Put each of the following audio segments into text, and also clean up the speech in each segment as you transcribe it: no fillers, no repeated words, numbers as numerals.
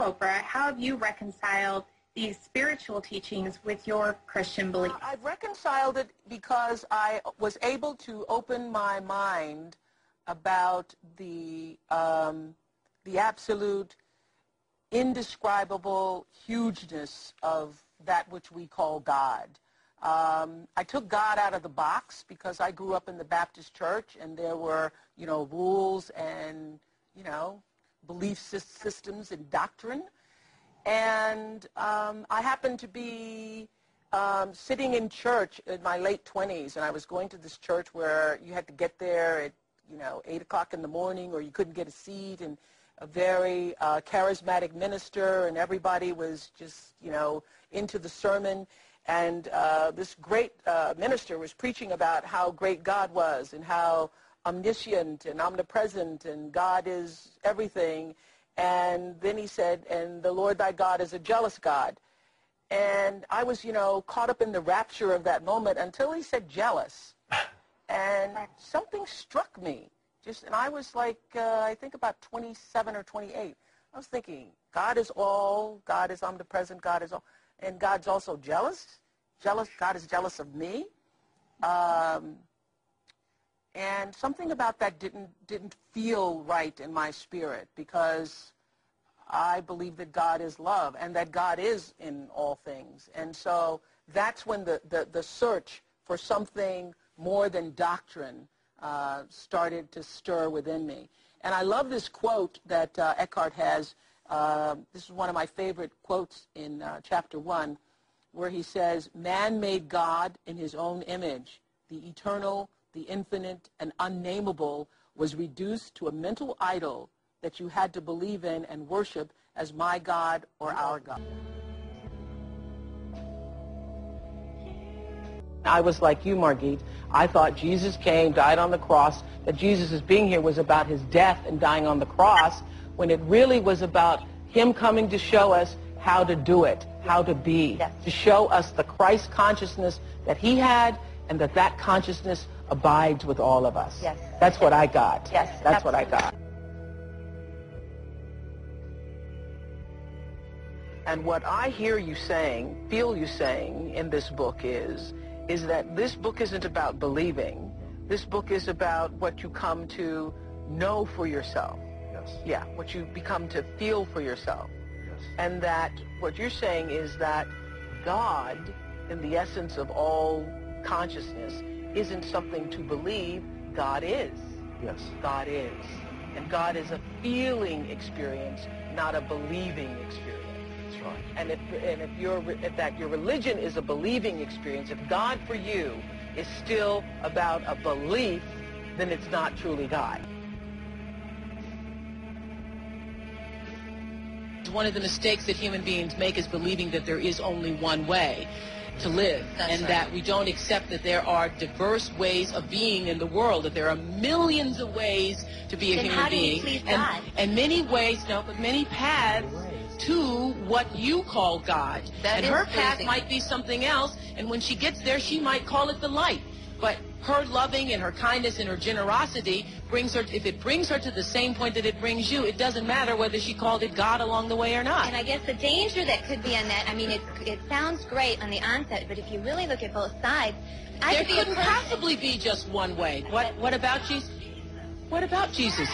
Oprah, how have you reconciled these spiritual teachings with your Christian belief? I've reconciled it because I was able to open my mind about the absolute indescribable hugeness of that which we call God. I took God out of the box because I grew up in the Baptist church, and there were, rules and, belief systems and doctrine. And I happened to be sitting in church in my late 20s, and I was going to this church where you had to get there at, 8 o'clock in the morning, or you couldn't get a seat, and a very charismatic minister, and everybody was just, into the sermon. And this great minister was preaching about how great God was and how omniscient and omnipresent and God is everything. And then he said, and the Lord thy God is a jealous God. And I was, caught up in the rapture of that moment until he said jealous. And something struck me. And I was like, I think about 27 or 28. I was thinking, God is all, God is omnipresent, God is all. And God's also jealous. God is jealous of me. And something about that didn't feel right in my spirit, because I believe that God is love and that God is in all things. And so that's when the search for something more than doctrine started to stir within me. And I love this quote that Eckhart has. This is one of my favorite quotes in chapter 1, where he says, "Man made God in his own image. The eternal, the infinite, and unnameable was reduced to a mental idol that you had to believe in and worship as my God or our God." I was like you, Margit. I thought Jesus came, died on the cross, that Jesus' being here was about his death and dying on the cross, when it really was about him coming to show us how to do it, how to be, to show us the Christ consciousness that he had, and that consciousness abides with all of us. Yes. That's what I got. Yes, That's what I got. And what I hear you saying, feel you saying in this book is that this book isn't about believing. This book is about what you come to know for yourself. Yes. Yeah, what you become to feel for yourself. Yes. And that what you're saying is that God, in the essence of all consciousness, isn't something to believe. God is. Yes. God is. And God is a feeling experience, not a believing experience. That's right. And if your religion is a believing experience, if God for you is still about a belief, then it's not truly God. One of the mistakes that human beings make is believing that there is only one way to live. That's and right. That we don't accept that there are diverse ways of being in the world, that there are millions of ways to be a Then human how do you being. please God? And many ways, but many paths to what you call God. That and is her path pleasing. might be something else, and when she gets there, she might call it the light. But her loving and her kindness and her generosity brings her, if it brings her to the same point that it brings you, it doesn't matter whether she called it God along the way or not. And I guess the danger that could be on that, it sounds great on the onset, but if you really look at both sides, There couldn't possibly be just one way. What about Jesus? What about Jesus?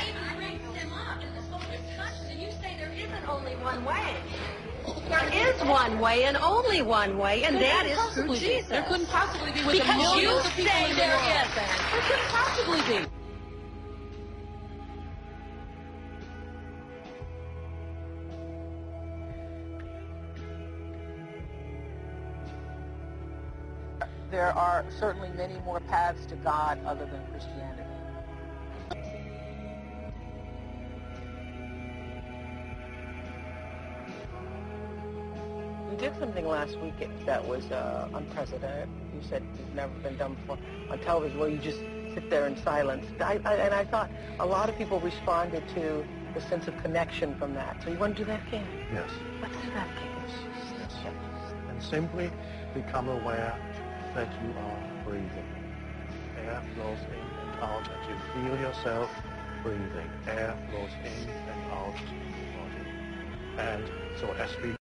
You say there isn't only one way. There is one way and only one way, and that is through Jesus. There couldn't possibly be with Because a million you of people say in the there world. isn't. There couldn't possibly be. There are certainly many more paths to God other than Christianity. You did something last week that was unprecedented. You said it's never been done before on television, where you just sit there in silence. And I thought a lot of people responded to the sense of connection from that. So you want to do that again? Yes. Let's do that again. Yes. And simply become aware that you are breathing. Air flows in and out, and you feel yourself breathing. Air flows in and out of the body. And so as we